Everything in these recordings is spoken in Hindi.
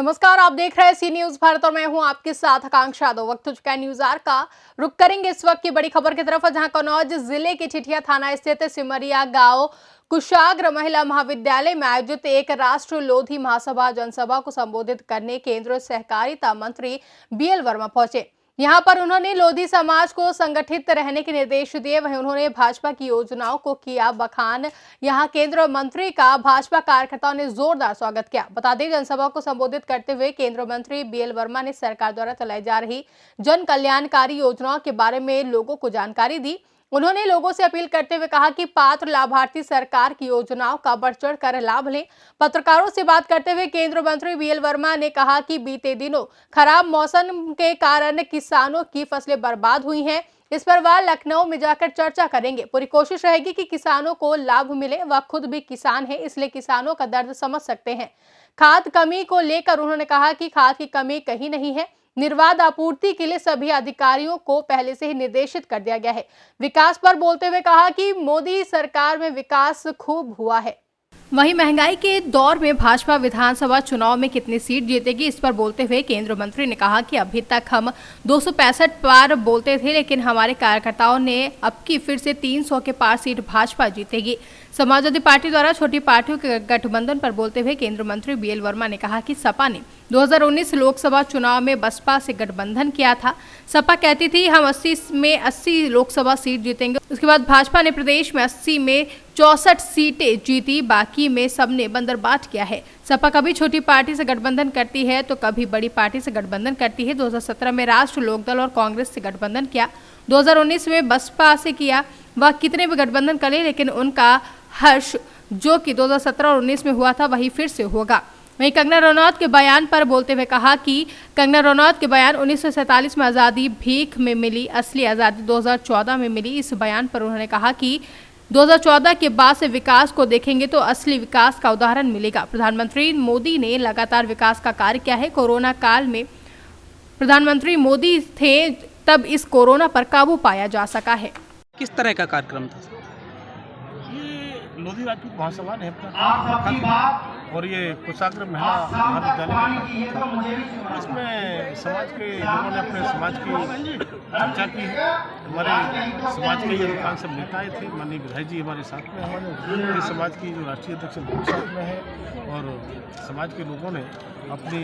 नमस्कार, आप देख रहे हैं सी न्यूज भारत और मैं हूं आपके साथ आकांक्षा यादव। वक्त हो चुका है न्यूज आर का। रुक करेंगे इस वक्त की बड़ी खबर की तरफ, जहां कन्नौज जिले के चिठिया थाना स्थित सिमरिया गांव कुशाग्र महिला महाविद्यालय में आयोजित एक राष्ट्र लोधी महासभा जनसभा को संबोधित करने केंद्रीय सहकारिता मंत्री बीएल वर्मा पहुंचे। यहां पर उन्होंने लोधी समाज को संगठित रहने के निर्देश दिए। वहीं उन्होंने भाजपा की योजनाओं को किया बखान। यहां केंद्रीय मंत्री का भाजपा कार्यकर्ताओं ने जोरदार स्वागत किया। बता दें, जनसभा को संबोधित करते हुए केंद्रीय मंत्री बीएल वर्मा ने सरकार द्वारा चलाई जा रही जन कल्याणकारी योजनाओं के बारे में लोगों को जानकारी दी। उन्होंने लोगों से अपील करते हुए कहा कि पात्र लाभार्थी सरकार की योजनाओं का बढ़ चढ़ कर लाभ लें। पत्रकारों से बात करते हुए केंद्रीय मंत्री बीएल वर्मा ने कहा कि बीते दिनों खराब मौसम के कारण किसानों की फसलें बर्बाद हुई हैं। इस पर वह लखनऊ में जाकर चर्चा करेंगे। पूरी कोशिश रहेगी कि किसानों को लाभ मिले। वह खुद भी किसान है, इसलिए किसानों का दर्द समझ सकते हैं। खाद कमी को लेकर उन्होंने कहा कि खाद की कमी कहीं नहीं है। निर्बाध आपूर्ति के लिए सभी अधिकारियों को पहले से ही निर्देशित कर दिया गया है। विकास पर बोलते हुए कहा कि मोदी सरकार में विकास खूब हुआ है। वहीं महंगाई के दौर में भाजपा विधानसभा चुनाव में कितनी सीट जीतेगी, इस पर बोलते हुए केंद्रीय मंत्री ने कहा कि अभी तक हम 265 पार बोलते थे, लेकिन हमारे कार्यकर्ताओं ने अब की फिर से 300 के पार सीट भाजपा जीतेगी। समाजवादी पार्टी द्वारा छोटी पार्टियों के गठबंधन पर बोलते हुए केंद्रीय मंत्री बीएल वर्मा ने कहा कि सपा ने 2019 लोकसभा चुनाव में बसपा से गठबंधन किया था। सपा कहती थी हम 80 में 80 लोकसभा सीट जीतेंगे। उसके बाद भाजपा ने प्रदेश में 80 में 64 सीटें जीती, बाकी में सबने बंदरबाट किया है। सपा कभी छोटी पार्टी से गठबंधन करती है तो कभी बड़ी पार्टी से गठबंधन करती है। 2017 में राष्ट्र लोकदल और कांग्रेस से गठबंधन किया, 2019 में बसपा से किया। वह कितने भी गठबंधन करे, लेकिन उनका हर्ष जो कि 2017 और 19 में हुआ था वही फिर से होगा। वहीं कंगना रनौत के बयान पर बोलते हुए कहा कि कंगना रनौत के बयान 1947 में आज़ादी भीख में मिली, असली आज़ादी 2014 में मिली। इस बयान पर उन्होंने कहा कि 2014 के बाद से विकास को देखेंगे तो असली विकास का उदाहरण मिलेगा। प्रधानमंत्री मोदी ने लगातार विकास का कार्य किया है। कोरोना काल में प्रधानमंत्री मोदी थे, तब इस कोरोना पर काबू पाया जा सका है। किस तरह का कार्यक्रम था? ये लोधी राजपूत महासभा ने अपना और ये कुशाग्र महिला महाविद्यालय में इसमें समाज के लोगों ने अपने समाज की चर्चा की है। हमारे समाज के अधिकांश सब नेताएँ थे। माननीय विधायक जी हमारे साथ में हैं। इस समाज की जो राष्ट्रीय अध्यक्ष वो साथ में है और समाज के लोगों ने अपनी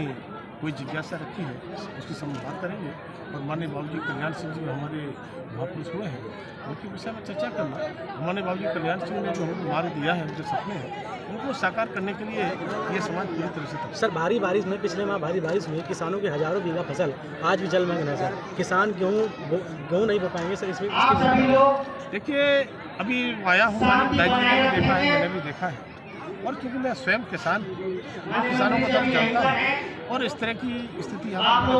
कोई जिज्ञासा रखी है, उसकी संवाद करेंगे। और माननीय बाबूजी कल्याण सिंह जी हमारे महापुरुष हुए हैं, उनके विषय में चर्चा करना। हमारे बाबूजी कल्याण सिंह ने जो हमको मार्ग दिया है, उनके सपने हैं, उनको साकार करने के लिए ये समाज पूरी तरह से सर, भारी बारिश में पिछले माह भारी बारिश हुई, किसानों की हजारों बीघा फसल आज भी जलमग्न है। सर, किसान गेहूँ नहीं बो पाएंगे सर, इसमें देखिए अभी आया हूँ, मैंने विधायक जी ने भी देखा है, मैंने भी देखा है। और क्योंकि मैं स्वयं किसान किसानों का दर्द जानता हूँ और इस तरह की स्थिति यहाँ पर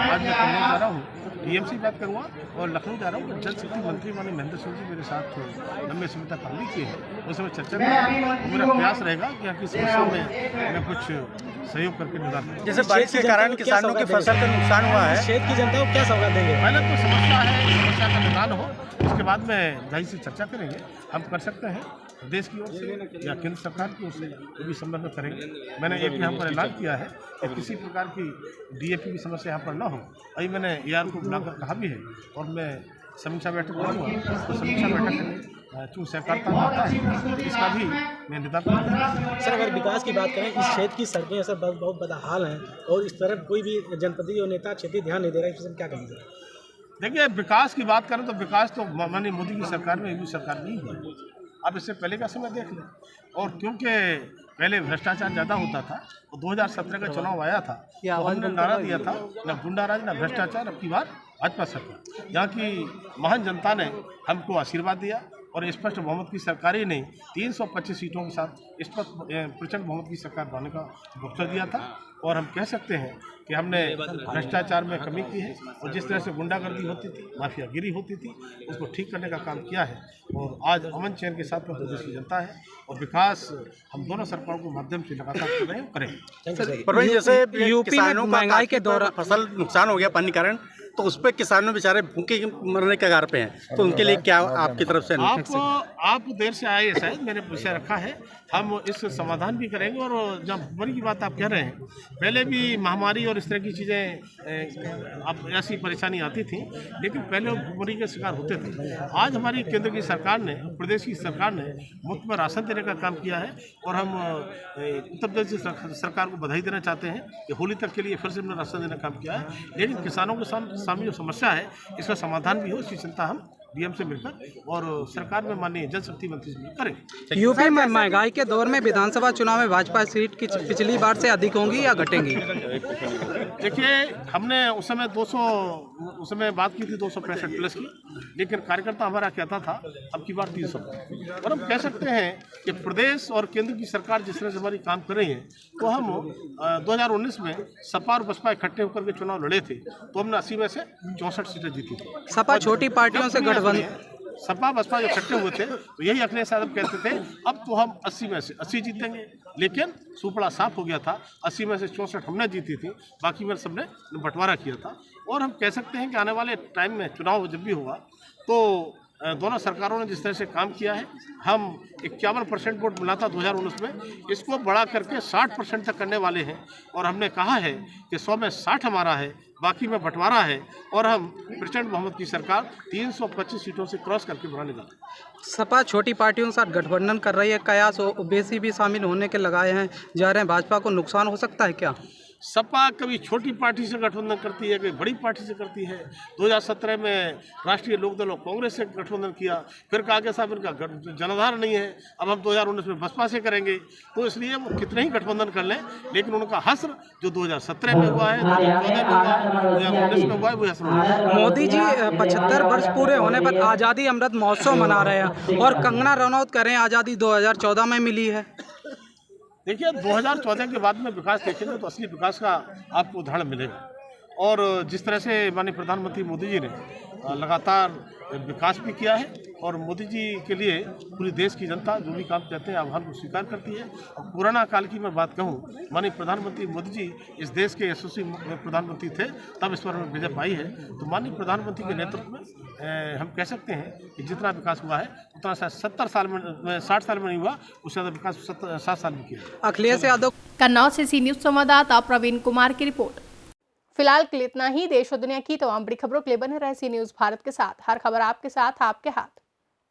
आज मैं करने जा रहा हूँ। डीएमसी बात करूँगा और लखनऊ जा रहा हूँ। जल शक्ति मंत्री माननीय महेंद्र सिंह जी मेरे साथ लंबे समय तक काम भी किए हैं, उस समय चर्चा करूँगा। मेरा प्रयास रहेगा कि यहाँ की समस्या में मैं कुछ सहयोग करके निदान करूँ। जैसे बारिश के कारण किसानों की फसल का नुकसान हुआ है, क्षेत्र की जनता को क्या सौगात देंगे? पहले तो समस्या है, समस्या का निदान हो, उसके बाद में जाहिर से चर्चा करेंगे। हम कर सकते हैं प्रदेश की ओर से या केंद्र सरकार की ओर से, वो भी संबंध में करेंगे। मैंने एक यहाँ पर ऐलान किया है कि किसी प्रकार की डीएपी की समस्या यहाँ पर ना हो। अभी मैंने एआर को बुलाकर कहा भी है और मैं समीक्षा बैठक करूँगा, तो समीक्षा बैठक में चूँकि सहकारिता में आता है इसका भी मैं निदान करूँगा। सर, अगर विकास की बात करें, इस क्षेत्र की सड़कें सर बहुत बदहाल हैं और इस तरफ कोई भी जनप्रतिनिधि और नेता क्षेत्रीय ध्यान नहीं दे रहा है, इसमें क्या कहेंगे? देखिए विकास की बात करें तो विकास तो माननीय मोदी की सरकार में, योगी सरकार नहीं है। आप इससे पहले का समय देख लें। और क्योंकि पहले भ्रष्टाचार ज़्यादा होता था, तो 2017 का चुनाव आया था तो हमने नारा दिया था, न गुंडाराज न भ्रष्टाचार, अब की बार भाजपा सरकार। यहाँ की महान जनता ने हमको आशीर्वाद दिया और स्पष्ट बहुमत की सरकार ही नहीं, 325 सीटों के साथ स्पष्ट प्रचंड बहुमत की सरकार बनाने का वक्तव्य दिया था। और हम कह सकते हैं कि हमने भ्रष्टाचार में कमी की है और जिस तरह से गुंडागर्दी होती थी, माफियागिरी होती थी, उसको ठीक करने का काम किया है। और आज अमन चैन के साथ में प्रदेश की जनता है और विकास हम दोनों सरकारों के माध्यम से लगातार कर रहे हैं, करेंगे। जैसे यूपी में महंगाई के दौरान फसल नुकसान हो गया पानी कारण, तो उस पर किसानों बेचारे भूखे मरने के कगार पे हैं, तो उनके लिए क्या आपकी तरफ से आप देर से आए शायद, मैंने विषय रखा है, हम इस समाधान भी करेंगे। और जब भुखमरी की बात आप कह रहे हैं, पहले भी महामारी और इस तरह की चीज़ें अब ऐसी परेशानी आती थी, लेकिन पहले भुखमरी के शिकार होते थे। आज हमारी केंद्र की सरकार ने, प्रदेश की सरकार ने मुफ्त में राशन देने का काम किया है, और हम उत्तर प्रदेश की सरकार को बधाई देना चाहते हैं कि होली तक के लिए फिर से हमने राशन देने का काम किया है। लेकिन किसानों के सामने जो समस्या है, इसका समाधान भी हो, इसकी चिंता हम डीएम से मिलकर और सरकार में माननीय जल शक्ति मंत्री से करेंगे। यूपी में महंगाई के दौर में विधानसभा चुनाव में भाजपा सीट की पिछली बार से अधिक होंगी या घटेंगी? देखिए, हमने उस समय बात की थी 265 प्लस की, लेकिन कार्यकर्ता हमारा कहता था अब की बार 300। और हम कह सकते हैं कि प्रदेश और केंद्र की सरकार जिस तरह से हमारी काम कर रही है, तो हम 2019 में सपा और बसपा इकट्ठे होकर के चुनाव लड़े थे, तो हमने 80 में से 64 सीटें जीती थी। सपा छोटी पार्टियों से सपा बसपा जो इकट्ठे हुए थे, तो यही अखिलेश साहब कहते थे अब तो हम 80 में से 80 जीतेंगे, लेकिन सुपड़ा साफ हो गया था। 80 में से 64 हमने जीती थी, बाकी में सबने बंटवारा किया था। और हम कह सकते हैं कि आने वाले टाइम में चुनाव जब भी होगा, तो दोनों सरकारों ने जिस तरह से काम किया है, हम 51% वोट मिला था 2019 में, इसको बढ़ा करके 60% तक करने वाले हैं। और हमने कहा है कि 100 में 60 हमारा है, बाकी में बंटवारा है, और हम प्रचंड बहुमत की सरकार 325 सीटों से क्रॉस करके बनाने जा रहे हैं। सपा छोटी पार्टियों के साथ गठबंधन कर रही है, कयास ओबीसी भी शामिल होने के लगाए हैं जा रहे हैं, भाजपा को नुकसान हो सकता है क्या? सपा कभी छोटी पार्टी से गठबंधन करती है, कभी बड़ी पार्टी से करती है। 2017 में राष्ट्रीय लोकदल और कांग्रेस से गठबंधन किया, फिर कहा कि साहब इनका जनाधार नहीं है, अब हम 2019 में बसपा से करेंगे। तो इसलिए वो कितने ही गठबंधन कर लें, लेकिन उनका हश्र जो 2017 में हुआ है, 2014 में हुआ है, 2019 में हुआ है, वो हश्र। मोदी जी 75 वर्ष पूरे होने पर आज़ादी अमृत महोत्सव मना रहे हैं, और कंगना रनौत करें आज़ादी 2014 में मिली है। देखिए, 2014 के बाद में विकास देखेंगे तो असली विकास का आपको उदाहरण मिलेगा। और जिस तरह से माननीय प्रधानमंत्री मोदी जी ने लगातार विकास भी किया है, और मोदी जी के लिए पूरी देश की जनता जो भी काम कहते हैं आह्वान को स्वीकार करती है। और पुराना काल की मैं बात कहूँ, माननीय प्रधानमंत्री मोदी जी इस देश के यशस्वी प्रधानमंत्री थे, तब इस पर हमें विजय पाई है। तो माननीय प्रधानमंत्री के नेतृत्व में हम कह सकते हैं कि जितना विकास हुआ है उतना शायद 60 साल में नहीं हुआ, उससे ज़्यादा विकास 7 साल में किया। अखिलेश यादव। कन्नौज से सी न्यूज संवाददाता प्रवीण कुमार की रिपोर्ट। फिलहाल के लिए इतना ही। देश और दुनिया की तमाम बड़ी खबरों के लिए बने रहे सी न्यूज भारत के साथ। हर खबर आपके साथ, आपके हाथ।